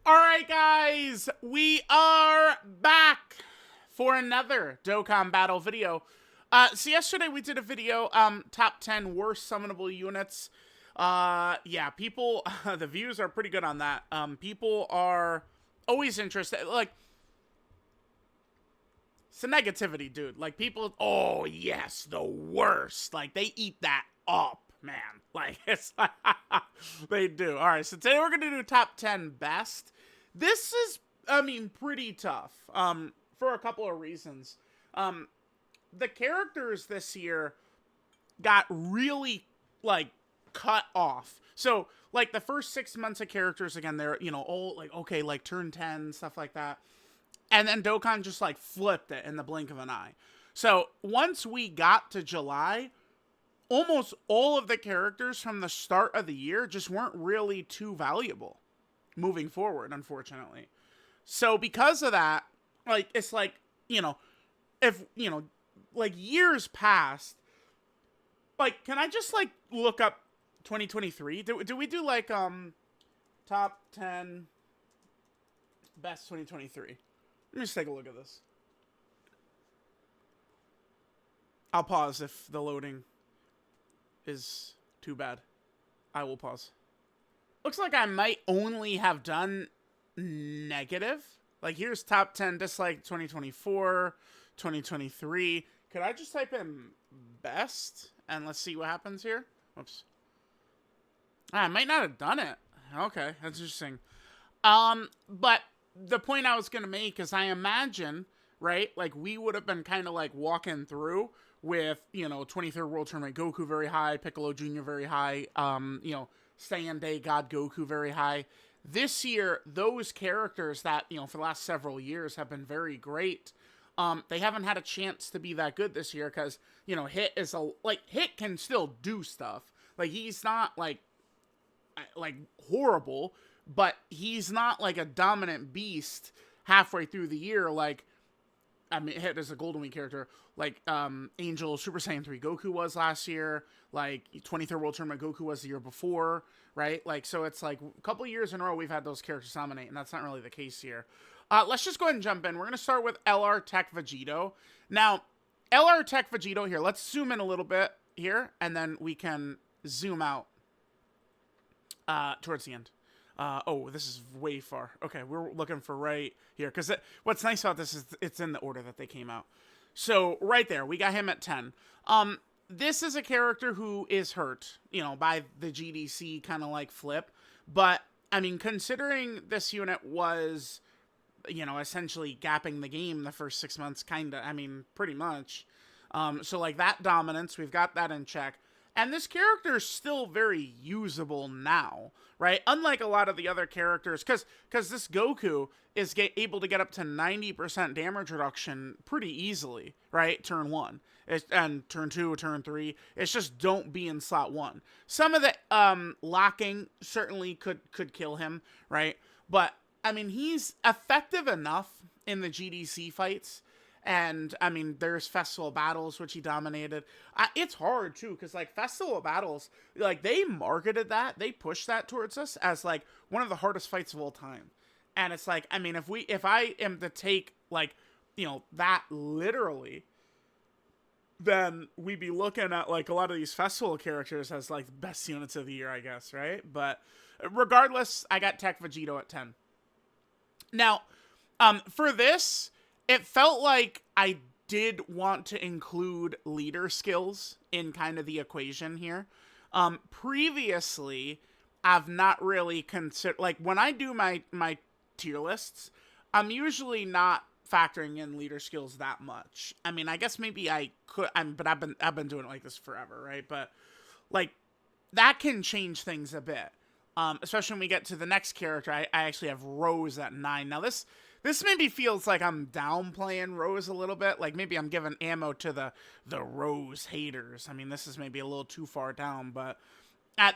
Alright guys, we are back for another Dokkan battle video. So yesterday we did a video, top 10 worst summonable units. Yeah, people, the views are pretty good on that. People are always interested, like, it's the negativity, dude. Like, people, oh yes, the worst. Like, they eat that up, man. Like, it's, they do. Alright, so today we're gonna do top 10 best. This is, I mean, pretty tough, for a couple of reasons. The characters this year got really, like, cut off. So, like, the first 6 months of characters, again, they're, you know, all, like, okay, like, turn 10, stuff like that. And then Dokkan just, like, flipped it in the blink of an eye. So, once we got to July, almost all of the characters from the start of the year just weren't really too valuable moving forward, unfortunately. So because of that, like, it's like, you know, if, you know, like, years passed, like, can I just, like, look up 2023? Do we do, like, top 10 best 2023? Let me just take a look at this. I'll pause if the loading is too bad. I will pause. Looks like I might only have done negative. Like, here's top 10 dislike 2024, 2023. Could I just type in best? And let's see what happens here. Oops. I might not have done it. Okay, that's interesting. But the point I was going to make is I imagine, right, like, we would have been kind of, like, walking through with, you know, 23rd World Tournament Goku very high, Piccolo Jr. very high, you know, Saiyan Day God Goku very high. This year, those characters that, you know, for the last several years have been very great, they haven't had a chance to be that good this year because, you know, Hit is Hit can still do stuff. Like, he's not, like, horrible, but he's not, like, a dominant beast halfway through the year. Like, I mean, Hit is a Golden Week character, like, Angel Super Saiyan 3 Goku was last year, like, 23rd World Tournament Goku was the year before, right? Like, so it's like a couple years in a row we've had those characters dominate, and that's not really the case here. Let's just go ahead and jump in. We're going to start with LR Tech Vegito. Now, LR Tech Vegito here, let's zoom in a little bit here, and then we can zoom out towards the end. Oh, this is way far. Okay, we're looking for right here. Because what's nice about this is it's in the order that they came out. So, right there, we got him at 10. This is a character who is hurt, you know, by the GDC kind of, like, flip. But, I mean, considering this unit was, you know, essentially gapping the game the first 6 months, kind of, I mean, pretty much. So, like, that dominance, we've got that in check. And this character is still very usable now, right? Unlike a lot of the other characters, because this Goku is able to get up to 90% damage reduction pretty easily, right? Turn 1. And turn 2, turn 3. It's just don't be in slot 1. Some of the locking certainly could kill him, right? But, I mean, he's effective enough in the GDC fights. And, I mean, there's Festival Battles, which he dominated. It's hard, too, because, like, Festival Battles, like, they marketed that. They pushed that towards us as, like, one of the hardest fights of all time. And it's like, I mean, if I am to take, like, you know, that literally, then we'd be looking at, like, a lot of these festival characters as, like, the best units of the year, I guess, right? But regardless, I got Tech Vegito at 10. Now, for this, it felt like I did want to include leader skills in kind of the equation here. Previously, I've not really considered, like, when I do my tier lists, I'm usually not factoring in leader skills that much. I mean, I guess maybe I could, but I've been doing it like this forever, right? But, like, that can change things a bit. Especially when we get to the next character, I actually have Rose at 9. Now, this maybe feels like I'm downplaying Rose a little bit. Like, maybe I'm giving ammo to the Rose haters. I mean, this is maybe a little too far down, but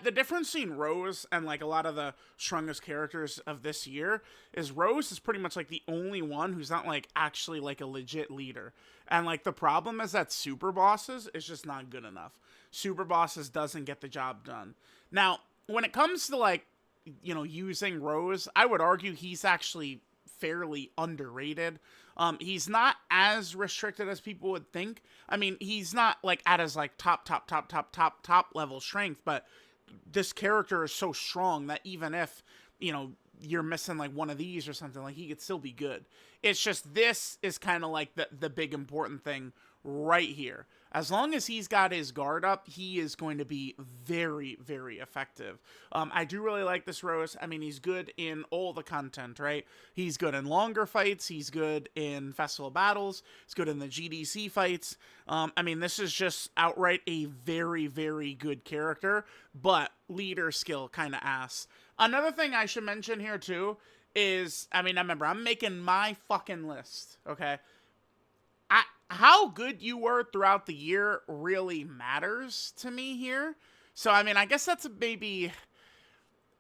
the difference between Rose and, like, a lot of the strongest characters of this year is Rose is pretty much, like, the only one who's not, like, actually, like, a legit leader. And, like, the problem is that Super Bosses is just not good enough. Super Bosses doesn't get the job done. Now, when it comes to, like, using Rose, I would argue he's actually fairly underrated. He's not as restricted as people would think. I mean, he's not like at his like top level strength, but this character is so strong that even if, you're missing like one of these or something, like he could still be good. It's just this is kind of like the big important thing right here. As long as he's got his guard up, he is going to be very, very effective. I do really like this Rose. I mean, he's good in all the content, right? He's good in longer fights. He's good in festival battles. He's good in the GDC fights. I mean, this is just outright a very, very good character, but leader skill kind of ass. Another thing I should mention here, too, is, I mean, remember, I'm making my fucking list, okay? How good you were throughout the year really matters to me here. So, I mean, I guess that's maybe,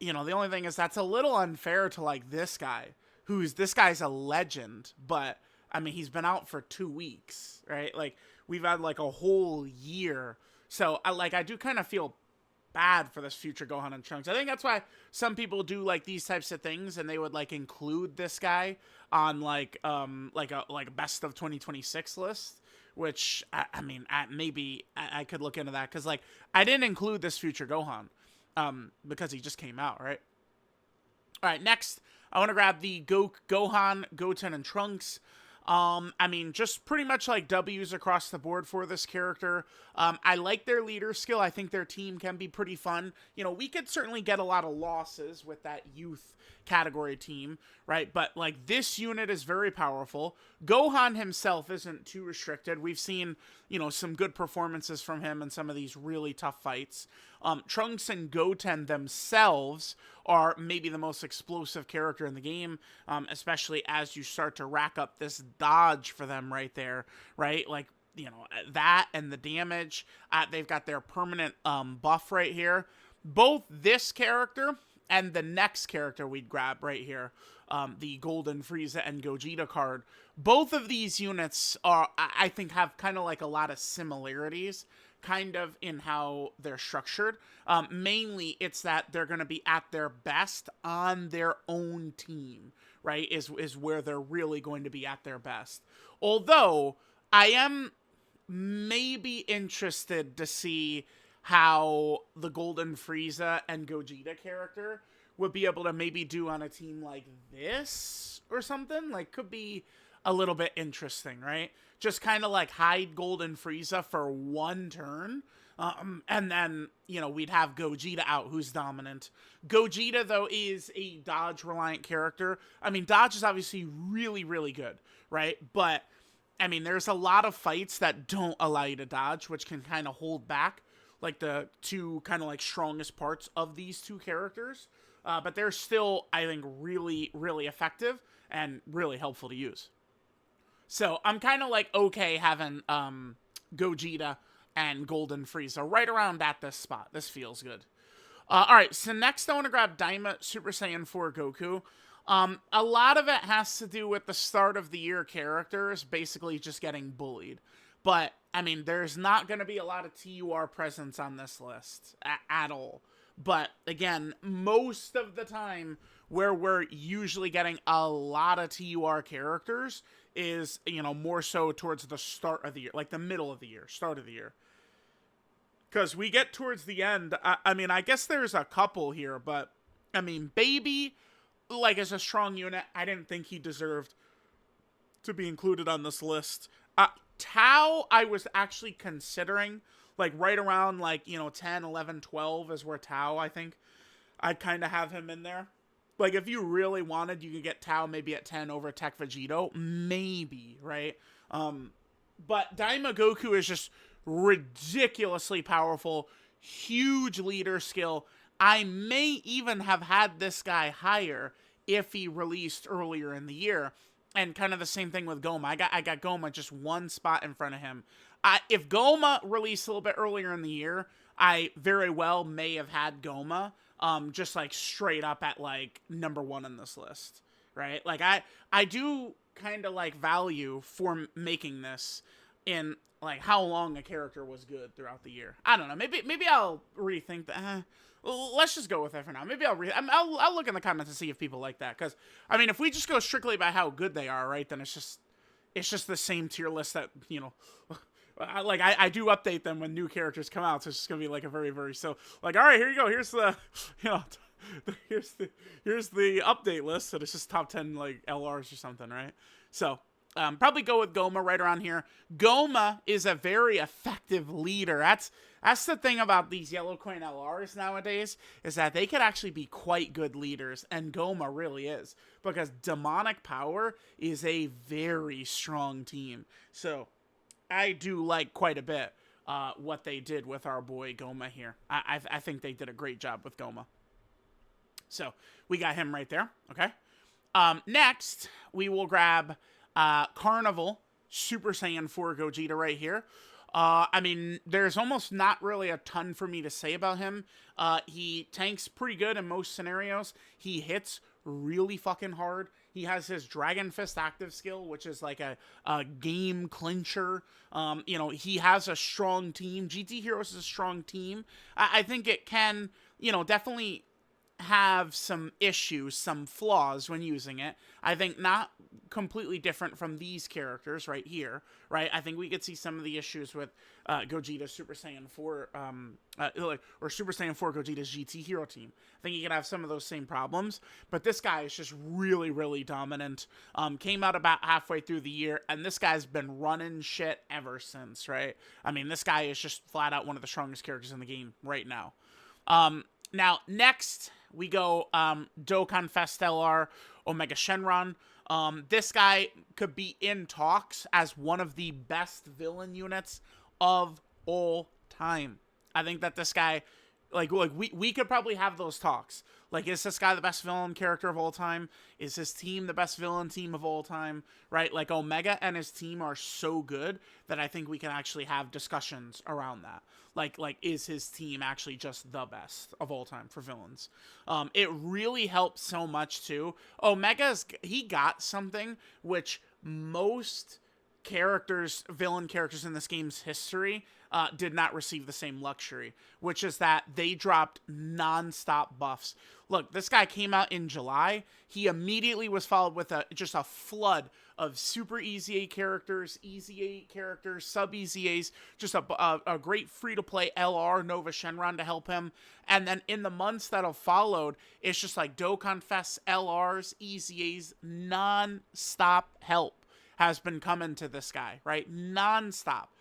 the only thing is that's a little unfair to, like, this guy, this guy's a legend, but, I mean, he's been out for 2 weeks, right? Like, we've had, like, a whole year. So, I do kind of feel bad for this future Gohan and Trunks. I think that's why some people do like these types of things, and they would like include this guy on like a best of 2026 list. Which I mean, maybe I could look into that, because like I didn't include this future Gohan because he just came out, right? All right, next I want to grab the Gohan, Goten, and Trunks. I mean, just pretty much like W's across the board for this character. I like their leader skill. I think their team can be pretty fun. We could certainly get a lot of losses with that youth category team, right? But like this unit is very powerful. Gohan himself isn't too restricted. We've seen, some good performances from him in some of these really tough fights. Trunks and Goten themselves are maybe the most explosive character in the game, especially as you start to rack up this dodge for them right there, right? Like, that and the damage. They've got their permanent buff right here. Both this character and the next character we'd grab right here, the Golden Frieza and Gogeta card, both of these units I think have kind of like a lot of similarities kind of in how they're structured. Mainly it's that they're going to be at their best on their own team, right? Is where they're really going to be at their best. Although I am maybe interested to see how the Golden Frieza and Gogeta character would be able to maybe do on a team like this or something. Like, could be a little bit interesting, right? Just kind of like hide Golden Frieza for one turn. And then, we'd have Gogeta out, who's dominant. Gogeta, though, is a dodge-reliant character. I mean, dodge is obviously really, really good, right? But, I mean, there's a lot of fights that don't allow you to dodge, which can kind of hold back, like, the two kind of, like, strongest parts of these two characters. But they're still, I think, really, really effective and really helpful to use. So I'm kind of like okay having Gogeta and Golden Frieza right around at this spot. This feels good. All right, so next I want to grab Daima Super Saiyan 4 Goku. A lot of it has to do with the start of the year characters basically just getting bullied. But, I mean, there's not going to be a lot of TUR presence on this list at all. But, again, most of the time where we're usually getting a lot of TUR characters is, more so towards the start of the year, like the middle of the year, start of the year. Because we get towards the end, I mean, I guess there's a couple here, but, I mean, Baby, like, is a strong unit. I didn't think he deserved to be included on this list. Tao, I was actually considering, like, right around, like, 10, 11, 12 is where Tao, I think, I'd kind of have him in there. Like, if you really wanted, you could get Tao maybe at 10 over Tech Vegito. Maybe, right? But Daima Goku is just ridiculously powerful. Huge leader skill. I may even have had this guy higher if he released earlier in the year. And kind of the same thing with Goma. I got Goma just one spot in front of him. If Goma released a little bit earlier in the year, I very well may have had Goma. Just like straight up at like number 1 in this list, right? Like I do kind of like value for making this in like how long a character was good throughout the year. I don't know. Maybe I'll rethink that. let's just go with it for now. Maybe I'll look in the comments to see if people like that. Because I mean, if we just go strictly by how good they are, right, then it's just the same tier list that, you know. I do update them when new characters come out, so it's just gonna be like a very, very, so like, all right, here you go. Here's the, you know, here's the update list. So it's just top 10 like LRs or something, right? So probably go with Goma right around here. Goma is a very effective leader. That's the thing about these yellow coin LRs nowadays, is that they could actually be quite good leaders, and Goma really is, because Demonic Power is a very strong team. So I do like quite a bit what they did with our boy Goma here. I think they did a great job with Goma. So we got him right there. Okay. Next, we will grab Carnival Super Saiyan 4 Gogeta right here. I mean, there's almost not really a ton for me to say about him. He tanks pretty good in most scenarios. He hits really fucking hard. He has his Dragon Fist active skill, which is like a game clincher. You know, he has a strong team. GT Heroes is a strong team. I think it can, you know, definitely have some issues, some flaws when using it. I think not completely different from these characters right here, right? I think we could see some of the issues with Gogeta Super Saiyan 4, or Super Saiyan 4 Gogeta's GT Hero team. I think he could have some of those same problems, but this guy is just really, really dominant. Came out about halfway through the year, and this guy's been running shit ever since, right? I mean, this guy is just flat out one of the strongest characters in the game right now. Now, next, we go Dokkan Fest LR Omega Shenron. This guy could be in talks as one of the best villain units of all time. I think that this guy, like we could probably have those talks. Like, is this guy the best villain character of all time? Is his team the best villain team of all time? Right? Like, Omega and his team are so good that I think we can actually have discussions around that. Like, is his team actually just the best of all time for villains? It really helps so much, too. He got something which most villain characters in this game's history did not receive the same luxury, which is that they dropped non-stop buffs. Look, this guy came out in July. He immediately was followed with just a flood of super Easy A characters, Easy A characters, sub Easy A's, just a great free-to-play LR Nova Shenron to help him. And then in the months that have followed, it's just like Dokkan Fest LRs, Easy A's, non-stop help has been coming to this guy, right? Non-stop.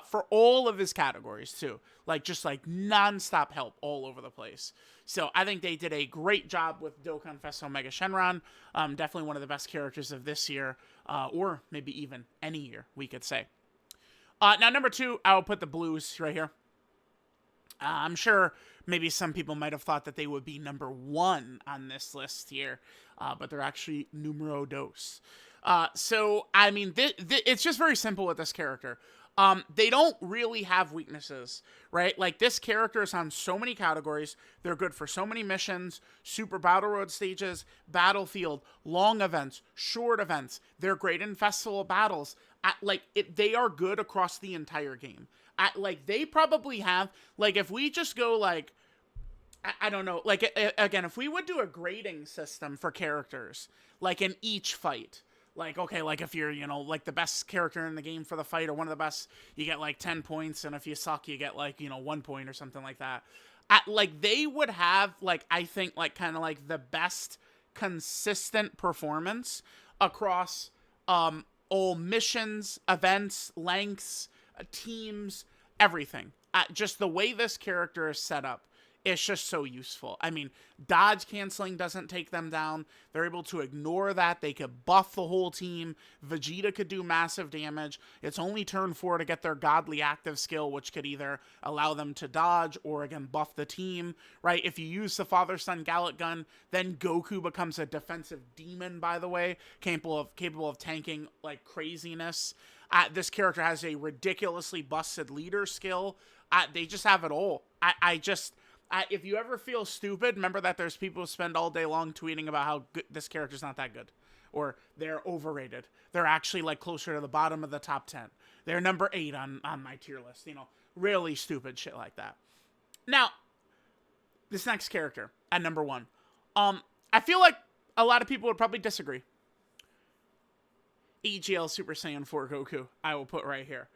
For all of his categories, too. Like, just like non-stop help all over the place. So I think they did a great job with Dokkan Fest Omega Shenron. Definitely one of the best characters of this year, or maybe even any year, we could say. Now, number 2, I'll put the blues right here. I'm sure maybe some people might have thought that they would be number 1 on this list here, but they're actually numero dos. So, I mean, it's just very simple with this character. They don't really have weaknesses, right? Like, this character is on so many categories. They're good for so many missions, super battle road stages, battlefield, long events, short events. They're great in festival battles. They are good across the entire game. They probably have, like, if we just go, like, I don't know, like, again, if we would do a grading system for characters, like, in each fight, like, okay, like, if you're, you know, like, the best character in the game for the fight, or one of the best, you get, like, 10 points, and if you suck, you get, like, you know, 1 point or something like that. They would have, like, I think, like, kind of, like, the best consistent performance across, all missions, events, lengths, teams, everything. Just the way this character is set up, it's just so useful. I mean, dodge canceling doesn't take them down. They're able to ignore that. They could buff the whole team. Vegeta could do massive damage. It's only turn 4 to get their godly active skill, which could either allow them to dodge or, again, buff the team, right? If you use the Father-Son Gallic Gun, then Goku becomes a defensive demon, by the way, capable of tanking like craziness. This character has a ridiculously busted leader skill. They just have it all. If you ever feel stupid, remember that there's people who spend all day long tweeting about how good this character's not that good, or they're overrated. They're actually, like, closer to the bottom of the top 10. They're number 8 on my tier list. You know, really stupid shit like that. Now, this next character at number 1. I feel like a lot of people would probably disagree. EGL Super Saiyan 4 Goku, I will put right here.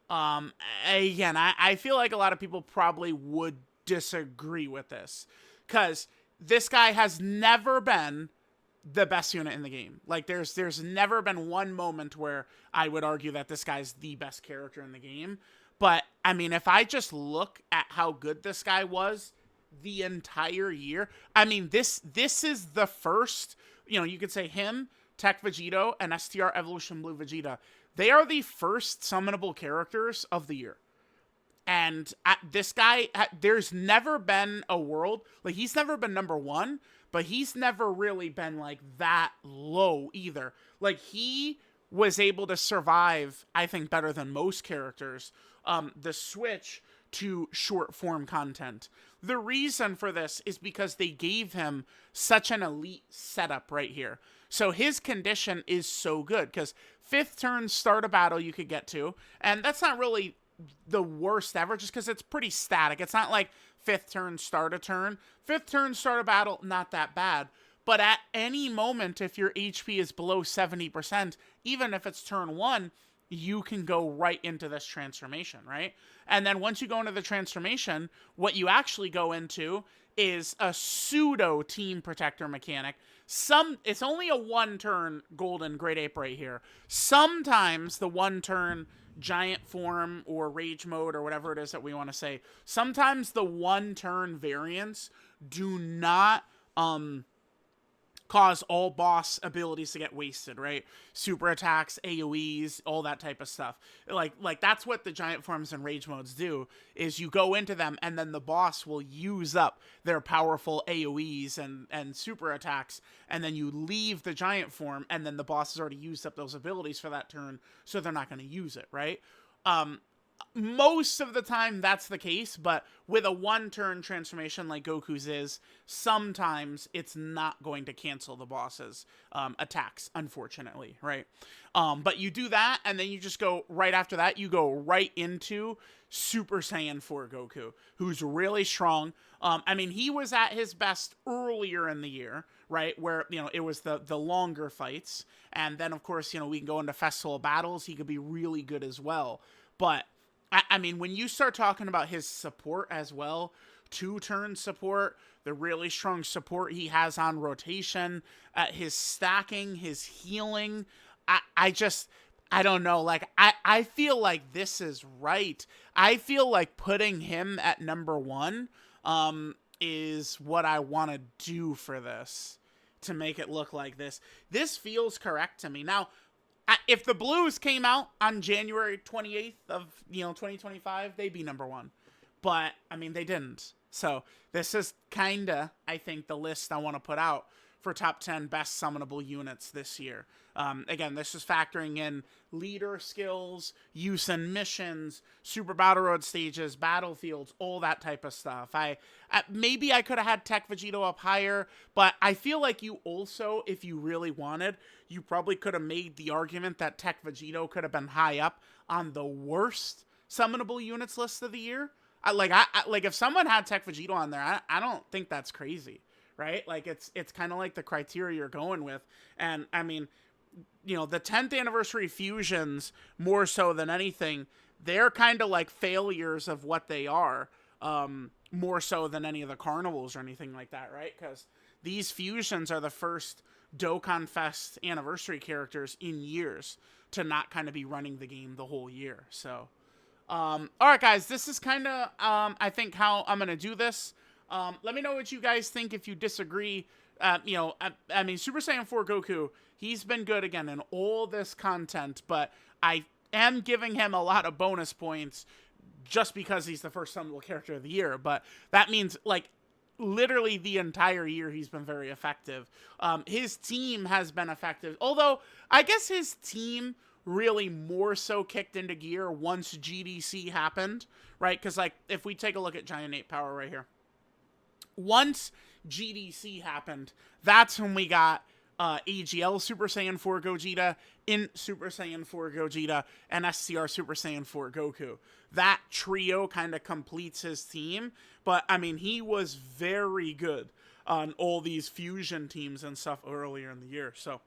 Again, I feel like a lot of people probably would disagree with this, because this guy has never been the best unit in the game. Like, there's never been one moment where I would argue that this guy's the best character in the game. But, I mean, if I just look at how good this guy was the entire year, I mean, this is the first, you know, you could say him, Tech Vegito, and STR Evolution Blue Vegeta. They are the first summonable characters of the year. And this guy, there's never been a world, like, he's never been number 1, but he's never really been, like, that low either. Like, he was able to survive, I think, better than most characters, the switch to short form content. The reason for this is because they gave him such an elite setup right here. So his condition is so good, because 5th turn start a battle you could get to, and that's not really the worst ever, just because it's pretty static. It's not like 5th turn start a turn. 5th turn start a battle, not that bad. But at any moment, if your HP is below 70%, even if it's turn 1, you can go right into this transformation, right? And then once you go into the transformation, what you actually go into is a pseudo team protector mechanic. It's only a 1-turn golden great ape right here. Sometimes the 1-turn giant form or rage mode or whatever it is that we want to say, sometimes the 1-turn variants do not cause all boss abilities to get wasted, right? Super attacks, AoEs, all that type of stuff. Like that's what the giant forms and rage modes do, is you go into them and then the boss will use up their powerful AoEs and super attacks, and then you leave the giant form and then the boss has already used up those abilities for that turn, so they're not going to use it, right? Most of the time that's the case, but with a 1-turn transformation like Goku's is, sometimes it's not going to cancel the boss's attacks, unfortunately, right? But you do that, and then you just go, right after that, you go right into Super Saiyan 4 Goku, who's really strong. I mean, he was at his best earlier in the year, right, where, you know, it was the longer fights, and then, of course, you know, we can go into festival battles, he could be really good as well. But I mean, when you start talking about his support as well, 2-turn support, the really strong support he has on rotation, his stacking, his healing, I don't know. Like, I feel like this is right. I feel like putting him at number 1 is what I want to do for this, to make it look like this. This feels correct to me. Now, if the Blues came out on January 28th of, 2025, they'd be number 1. But, I mean, they didn't. So, this is kinda, I think, the list I want to put out for top 10 best summonable units this year. Again, this is factoring in leader skills, use in missions, super battle road stages, battlefields, all that type of stuff. Maybe I could have had Tech Vegito up higher, but I feel like you also, if you really wanted, you probably could have made the argument that Tech Vegito could have been high up on the worst summonable units list of the year. Like if someone had Tech Vegito on there, I don't think that's crazy, right? Like, it's kind of like the criteria you're going with. And I mean, the 10th anniversary fusions, more so than anything, they're kind of like failures of what they are, more so than any of the carnivals or anything like that, right? Because these fusions are the first Dokkan Fest anniversary characters in years to not kind of be running the game the whole year. So, all right, guys, this is kind of, I think, how I'm going to do this. Let me know what you guys think if you disagree. I mean, Super Saiyan 4 Goku, he's been good, again, in all this content, but I am giving him a lot of bonus points just because he's the first summonable character of the year. But that means, like, literally the entire year he's been very effective. His team has been effective, although I guess his team really more so kicked into gear once GDC happened, right? Because, like, if we take a look at Giant Ape Power right here, once GDC happened, that's when we got AGL Super Saiyan 4 Gogeta, INT Super Saiyan 4 Gogeta, and SCR Super Saiyan 4 Goku. That trio kind of completes his team, but I mean, he was very good on all these fusion teams and stuff earlier in the year. So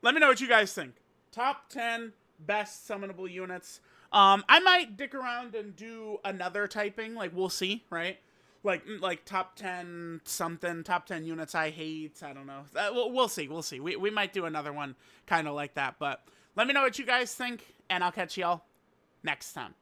let me know what you guys think. Top 10 best summonable units. I might dick around and do another typing, like we'll see, right? Like top 10 something, top 10 units I hate. I don't know. We'll see. We might do another one kind of like that. But let me know what you guys think, and I'll catch y'all next time.